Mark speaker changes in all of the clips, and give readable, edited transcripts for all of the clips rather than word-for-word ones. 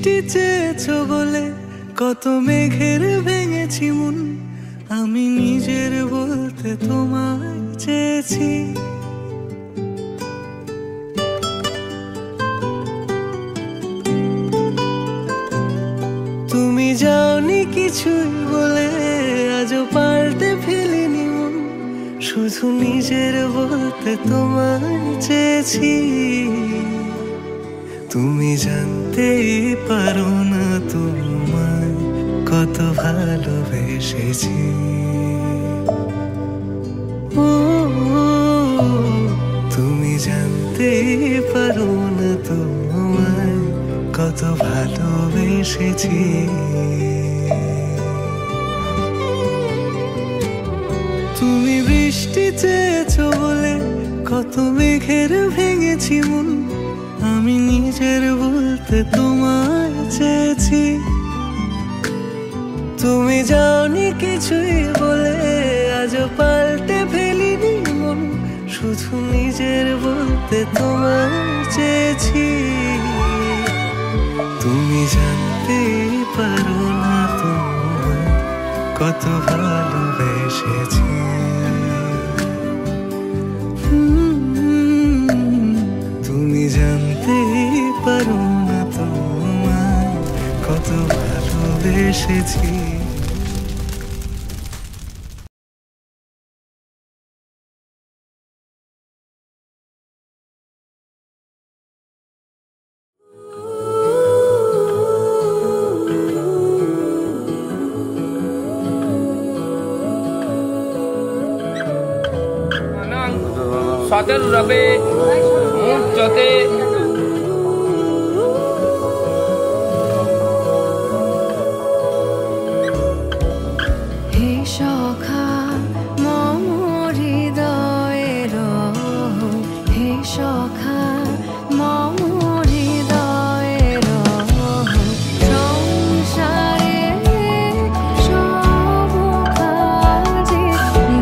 Speaker 1: বৃষ্টি চেয়েছো বলে কত মেঘের ভেঙেছি মন, আমি নিজের বলতে তোমায় চেয়েছি। তুমি যাওনি কিছুই বলে আজও পাল্টে ফেলিনি মন, শুধু নিজের বলতে তোমায় চেয়েছি। তুমি জানতেই পারো না তোমায় কত ভালোবেসেছি। ও তুমি জানতেই পারো না তোমায় কত ভালোবেসেছি। তুমি বৃষ্টি চেয়েছো বলে কত মেঘের ভেঙেছি মন, আমি নিজের বলতে তোমায় চেয়েছি। তুমি যাওনি কিছুই বলে আজও পাল্টে ফেলিনি মন, শুধু নিজের বলতে তোমায় চেয়েছি। তুমি জানতে পারো না তোমায় কত ভালোবেসেছি। তুমি জানতে পারো না তোমায় কত ভালোবেসেছি।
Speaker 2: সতের রবে মুহূর্তে
Speaker 3: হে সখা মম হৃদয়ের, হে সখা মম হৃদয়ের, সংসারে সব কাজে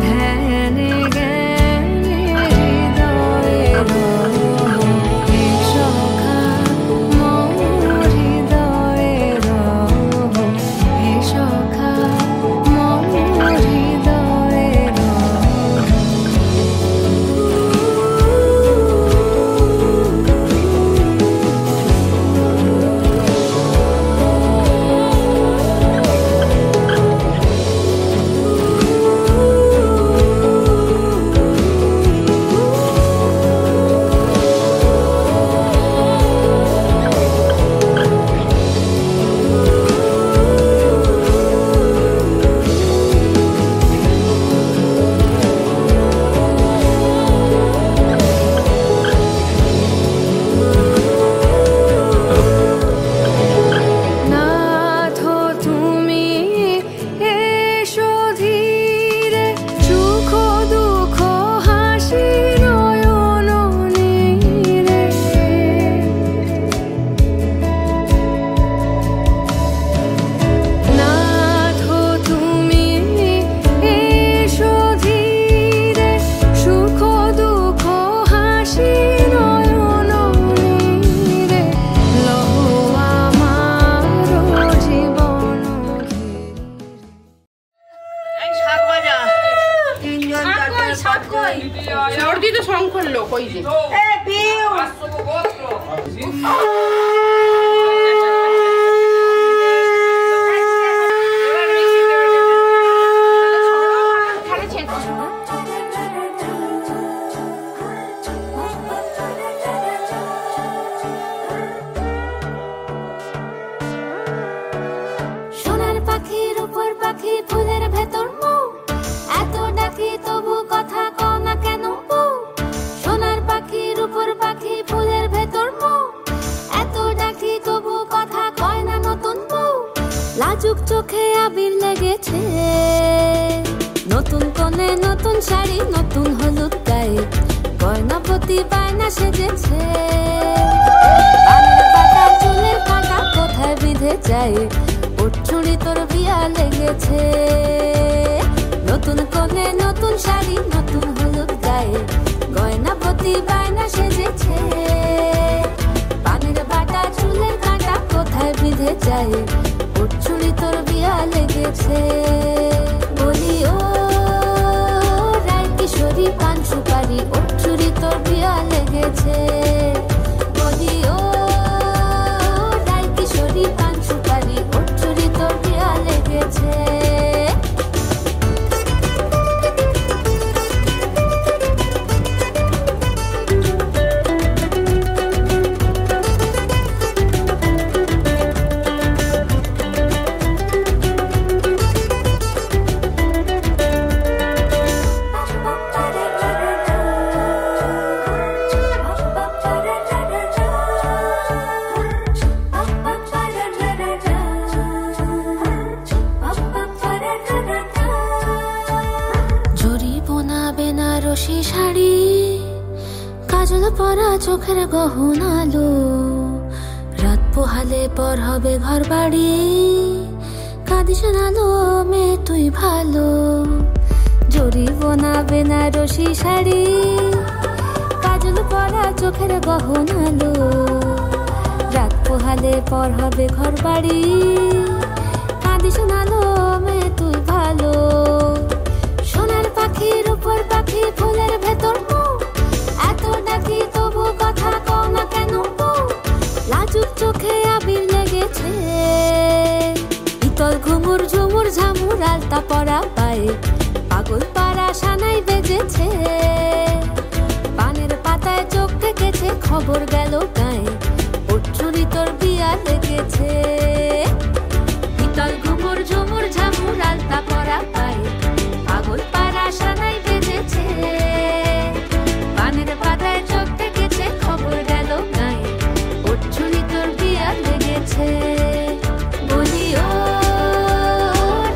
Speaker 3: ধ্যানে জ্ঞানে হৃদয়ের, হে সখা মম হৃদয়ের, হে সখা মম হৃদয়ের। নাথ তুমি এসো ধীরে, সুখ দুঃখ হাসি নয়ন নীরে। নাথ তুমি এসো ধীরে, সুখ দুঃখ হাসি নয়ন নীরে। লহ আমার জীবন
Speaker 2: সর্দি তো সংখ্যার লোক ওই যে
Speaker 3: সোনার পাখির উপর পাখি ফুলের ভেতর মৌ, এত ডাকি তবু কথা কও না কেন বউ। সোনার পাখির উপর পাখি ফুলের ভেতর মৌ, এত ডাকি তবু কথা কয় না নতুন বউ। লাজুক চোখে আবির লেগেছে, নতুন কোণে নতুন শাড়ি নতুন হলুদ গায়ে, গয়না প্রতি বায়না সেজেছে। কানের বাটা চুলের কাঁটা কোথায় বিঁধে যায়, উঠছুড়ি তোর বিয়া লেগেছে। নতুন কোণে নতুন শাড়ি নতুন হলুদ গায়ে, গয়না প্রতি বায়না সেজেছে। পানের বাটা চুলের কাঁটা কোথায় বেঁধে যায়, ওর চুরি তোর বিয়া লেগেছে। বলি ও রায় কিশোরী পান সুপারি, ওর চুরি তোর বিয়া লেগেছে। বলি ও রায় কিশোরী পান সুপারি, ওর চুরি তোর বিয়া লেগেছে। বেনারসি শাড়ি, কাজল পরা চোখের গহনালো, রাত পোহালে পর হবে ঘর বাড়ি, কাঁদিস নালো মেয়ে তুই ভালো। জরি বোনা বেনারসি শাড়ি, কাজল পরা চোখের গহনালো, রাত পোহালে পর হবে ঘর বাড়ি, কাঁদিস নালো মেয়ে তুই ভালো। সোনার পাখি রূপোর পাখি ফুলের ভেতর মুখ, এত ডাকি তবু কথা কও না কেন বউ? লাজুক চোখে আবির লেগেছে, ইতল ঘুমুর ঝুমুর ঝামুর আলতা পরা পায়ে, পাগল পাড়া সানাই বেজেছে। পানের পাতায় চোখ থেকেছে, খবর গেল গায়ে, ওর চুরি তোর বিয়া লেগেছে। ইতল ঘুমুর ঝুমুর ঝামুর আলতা পরা পায়ে, পাগল পাড়া সানাই বেজেছে। পানের পাতায় চোখ থেকেছে, খবর গেল গায়ে, ওর চুরি তোর বিয়া লেগেছে। বলি ও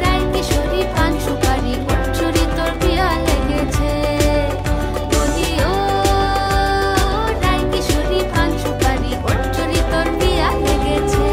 Speaker 3: রায় কিশোরী পান সুপারি, ওর চুরি তোর বিয়া লেগেছে। বলি ও রায় কিশোরী পান সুপারি, ওর চুরি তোর বিয়া লেগেছে।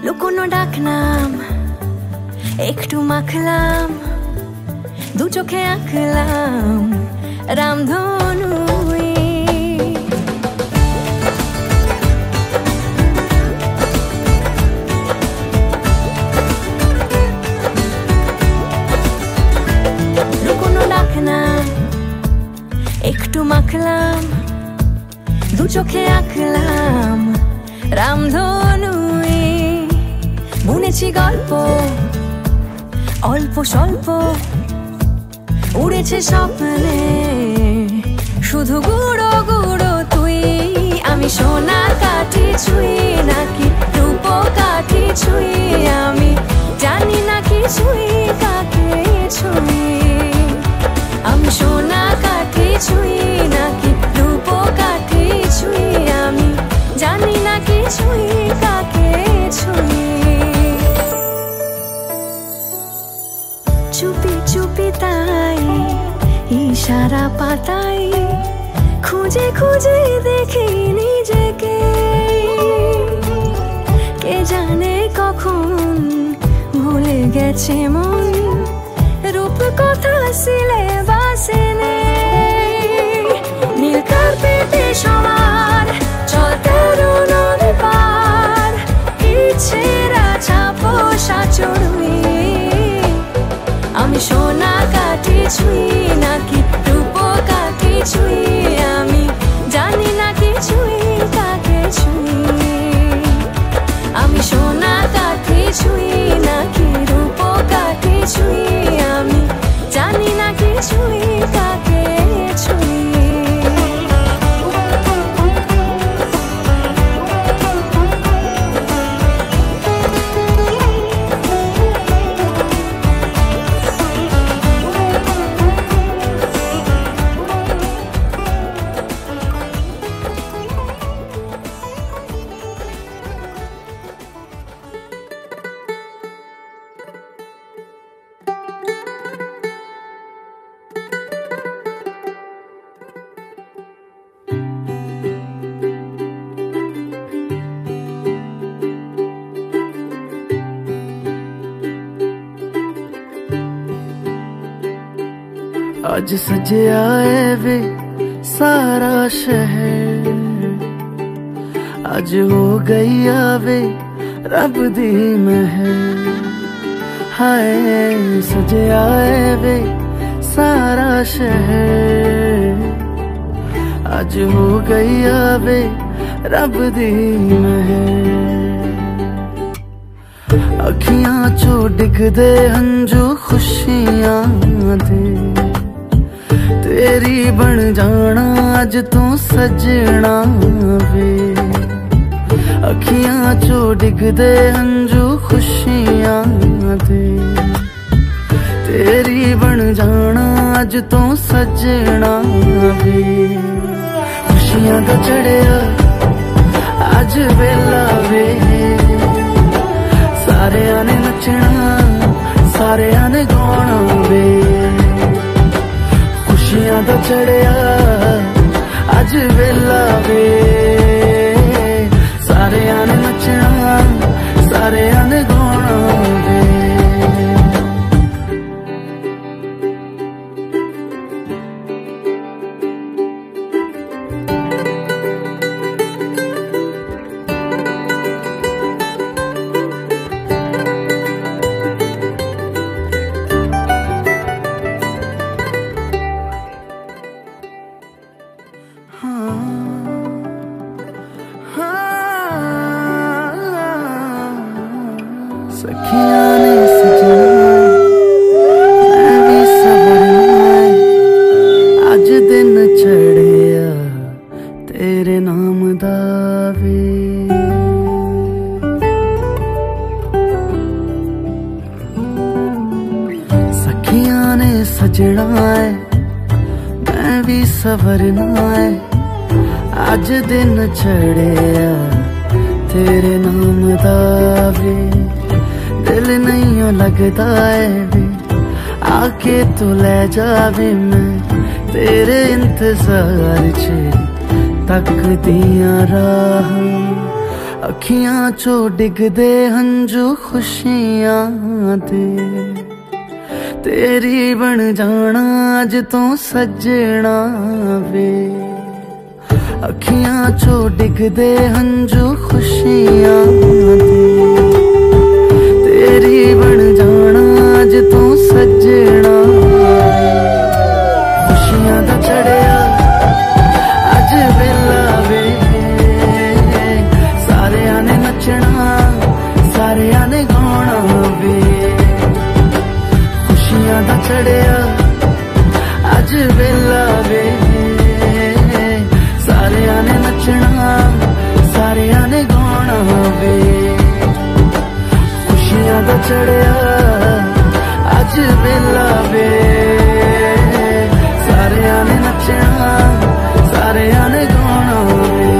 Speaker 4: লুকোনো ডাকনাম একটু মাখলাম দু চোখে আঁকলাম রামধনু লুকোনো ডাকনাম একটু মাখলাম দু চোখে আঁকলাম রামধনু বুনেছি গল্প অল্প স্বল্প উড়েছে স্বপ্নে শুধু গুঁড়ো গুঁড়ো তুই আমি সোনা কাঠি ছুঁই নাকি রূপ কাঠি ছুঁই আমি জানি না কি ছুঁই কাকে ছুঁই আমি সোনা কাঠি ছুঁই নাকি রূপ কাঠি ছুঁই আমি জানি না কি ছুঁই কাকে ছুঁই চুপি চুপি তাই ইশারা পাতাই খুঁজে খুঁজে দেখি নিজেকে কে জানে কখন ভুলে গেছে মন রূপ কথা সিলেবাসে নীল কার্পেটে সবার চলতে নদী পার ইচ্ছেরা ছাপোষা চড়ুই আমি সোনা কাঠি ছুঁই নাকি রূপ কাঠি ছুঁই আমি জানি না কি ছুঁই কাকে ছুঁই আমি সোনা কাঠি ছুঁই নাকি রূপ কাঠি ছুঁই আমি জানি না কি ছুঁই কাকে ছুঁই
Speaker 1: आज सजया है वे सारा शहर आज हो गई आवे रब दी महर हाय सजया है वे सारा शहर आज हो गई आवे रब दी महर अखियां चो डिगदे हंजू खुशियां दे तेरी बन जाना अज तू सजना वे अखियां चो डिगदे हंजू खुशियां दे तेरी बन जाना अज तू सजना वे खुशियां दा चढ़िया अज वेला वे सारे ने नचना सारे ने गाना वे खुशियां दा चढ़िया अज वेला वे सारे ने नचना सारे ने गाना वे तेरे नाम दा वे सखियां ने सजना है मैं भी सवरना है अज दिन चढ़िया तेरे नाम दा वे दिल नहीं लगता है वे आके तू ले जावे मैं तेरे इंतजार च तक दिया राह अखियां चो डिगदे हंजू खुशियां दे तेरी बन जाना अज तो सजना वे अखियां चो डिगदे हंजू खुशियां दे तेरी बन जाना अज तो सजना खुशियां दा चढ़िया अज वेला वे सारियां ने नचना सारियां ने गाना वे खुशियां दा चढ़िया अज वेला वे सारियां ने नचना सारियां ने गाना वे खुशियां दा चढ़िया अज वेला वे सारियां ने नचना सारियां ने गाना वे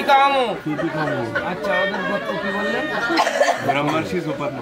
Speaker 2: খাওয়ামো।
Speaker 5: কি খাবো?
Speaker 2: আচ্ছা ওদের গল্প কি বললেন?
Speaker 5: ব্রহ্মর্ষি সোপাত্ম।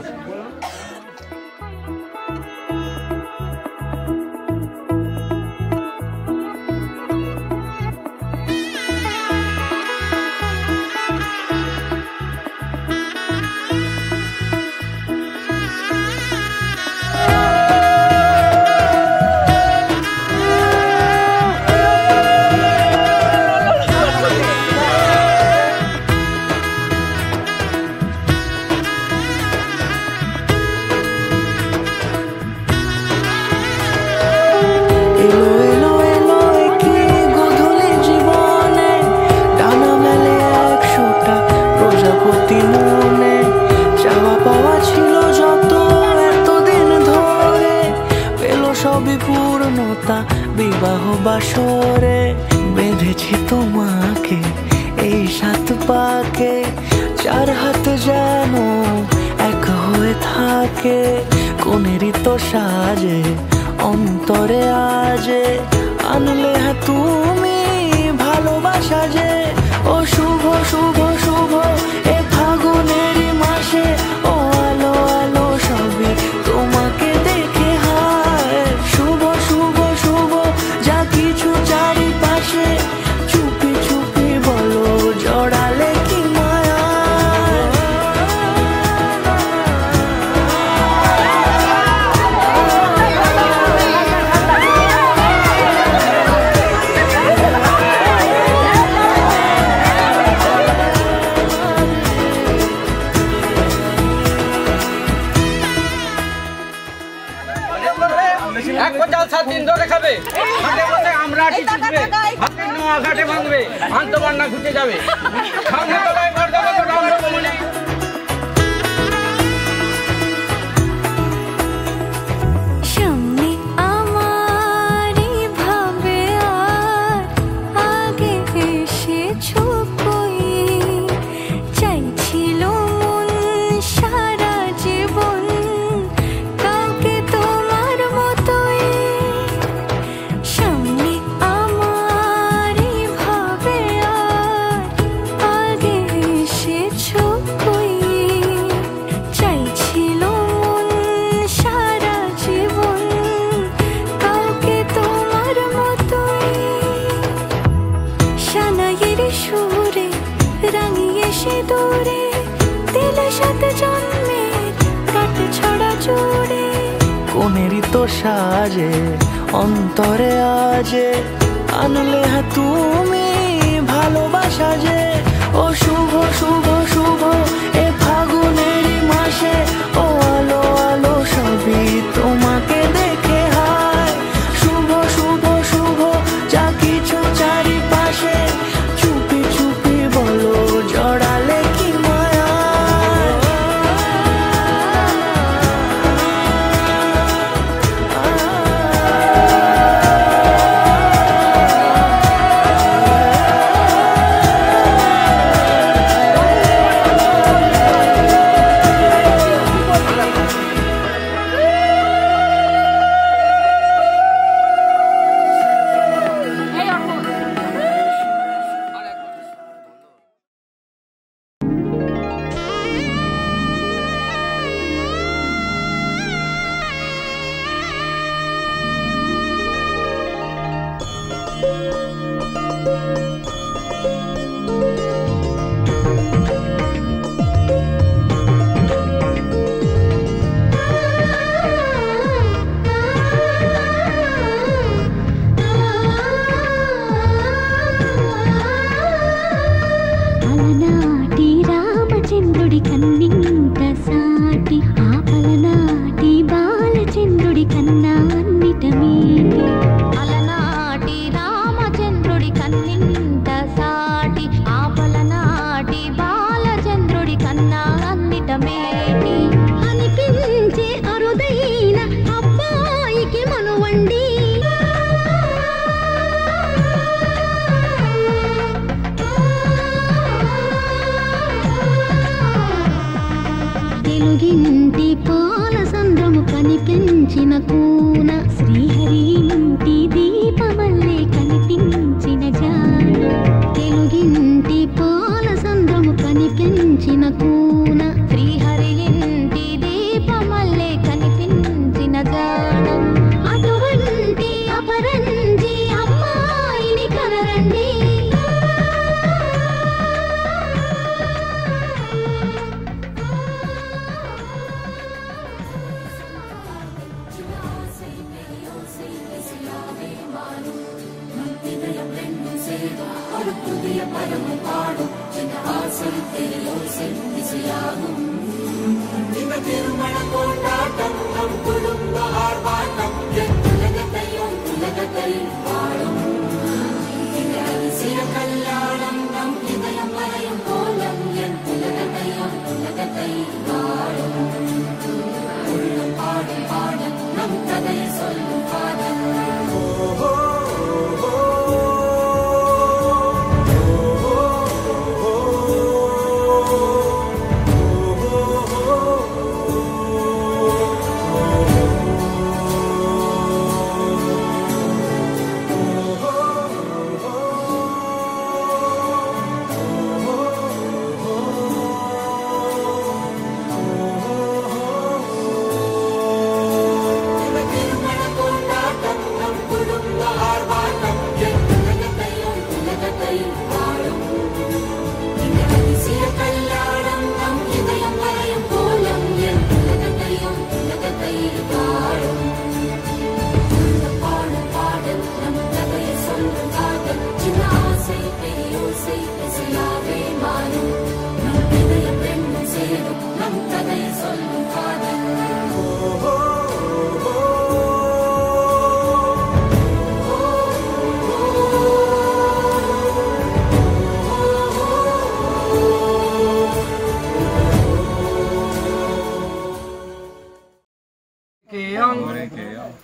Speaker 1: বিবাহ বাসরে বেঁধেছি তোমাকে এই সাত পাকে, চার হাত যেন এক হয়ে থাকে। কোনেরই তো সাজে অন্তরে আজে আনলে তুমি ভালোবাসা যে। ও শুভ শুভ শুভ এ ফাগুনেরই মাসে, ও আলো আলো সবই তোমাকে দেখে হায়। শুভ শুভ শুভ যা কিছু চারিপাশে, চুপি চুপি বলো জড়ালে কি মায়া।
Speaker 2: এক কোটাল 7 দিন ধরে খাবে, ঘাটে বসে আমরা টিচবে, হাতের নোয়া ঘাটে ভাঙবে, আন্তবান্না ঘুটে যাবে। সামনে তলায় ঘর দেবো তো ডাউন দেবো মনে।
Speaker 4: সামনে আমারই ভাবে আর আগে এসেছো কই, চাইছিল মন সারা জীবন কাউকে তোমার মতোই। সামনে আমারই ভাবে আর আগে এসেছো কই, চাইছিল মন সারা জীবন কাউকে তোমার মতোই। সানাইয়ের সুরে রাঙিয়ে সে দূরে দিলে সাথে জন্মের কাট ছড়া জোড়ে।
Speaker 1: কোনেরই তো সাজে অন্তরে আজে আনলে তুমি ভালোবাসা যে। ও শুভ শুভ শুভ এ ফাগুনেরই মাসে, ও আলো আলো সবই তোমাকে দেখে হায়। শুভ শুভ শুভ যা কিছু চারিপাশে, চুপি চুপি বলো জড়ালে কি মায়া।
Speaker 3: అలనాటి రామచంద్రుడి కన్నింత సాటి, ఆపలనాటి బాలచంద్రుడి కన్నా అన్నిట మీటి. అలనాటి రామచంద్రుడి కన్నింత సాటి, ఆపలనాటి బాలచంద్రుడి కన్నా అన్నిట మేటి. అనిపించే అరుదైన అబ్బాయికి మనువండి, తెలుగింటి పాల సంద్రము కనిపించిన కూన, శ్రీహరి ఇంటి దీపమల్లే కనిపించిన జాన. తెలుగింటి పాల மரமும் பாடும் சின்ன ஆசை பெரியோசை இசையாகும் இந்த திருமண கொண்டாட்டம் நம் குடும்ப ஆர்ப்பாட்டம் என் உலகத்தை வாழும் இந்த அதிசய கல்யாணம் நம் இதயம் மறையும் கோலம் என் உலகத்தை வாழும் உள்ளம் பாடும் பாடல் நம் கதையை சொல்லும் பாடல்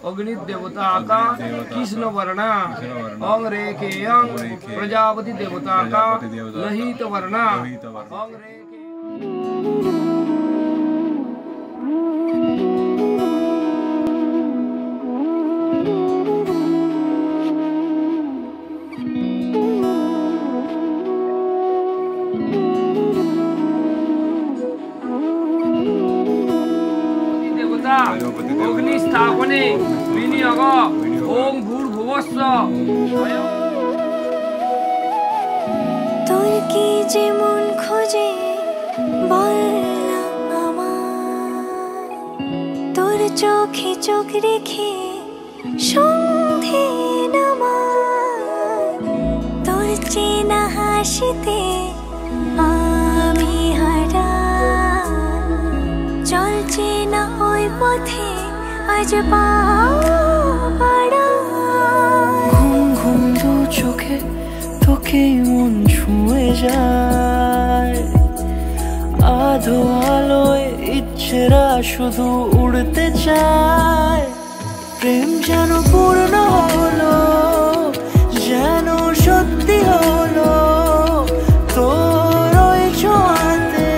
Speaker 2: अग्नि देवता का कृष्ण वर्णा अंग रेखे अंग प्रजापति देवता का लहित वर्णा अंग रेखे अग्नि स्थापने विनियोग ओम भूर्भुवस्व
Speaker 4: তোর কি যে মন খোঁজে বললাম আমার তোর চোখে চোখ রেখে সন্ধে নামার তোর চেনা হাসিতে আমি হারা চলছে না ওই পথে আজ পাড়া
Speaker 1: ঘুম ঘুম দু চোখে তোকে মন ছুঁয়ে যায় আধো আলোয় ইচ্ছেরা শুধু উড়তে চায় প্রেম যেন পূর্ণ হলো যেন সত্যি হলো তোর ওই ছোঁয়াতে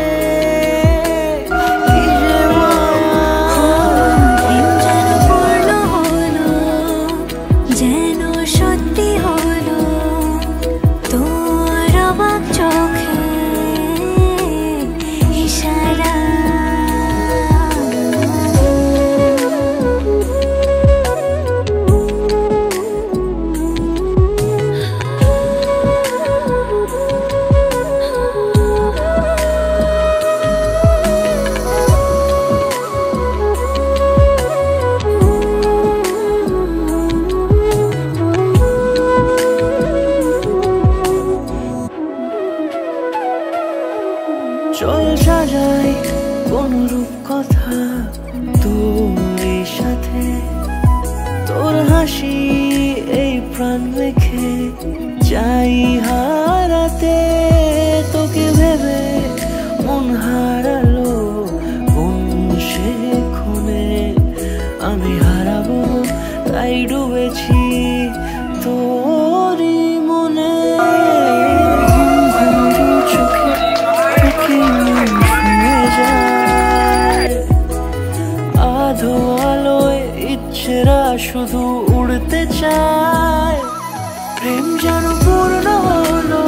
Speaker 1: চল সাজাই কোনরূপ কথা তোর সাথে তোর হাসি এই প্রাণ রেখে চাই হারাতে তোকে ভেবে মন হারালো কোন সে খুনে আমি হারাবো তাই ডুবেছি তোরই মনে আধো আলোয় ইচ্ছেরা শুধু উড়তে চায় প্রেম যেন পূর্ণ হলো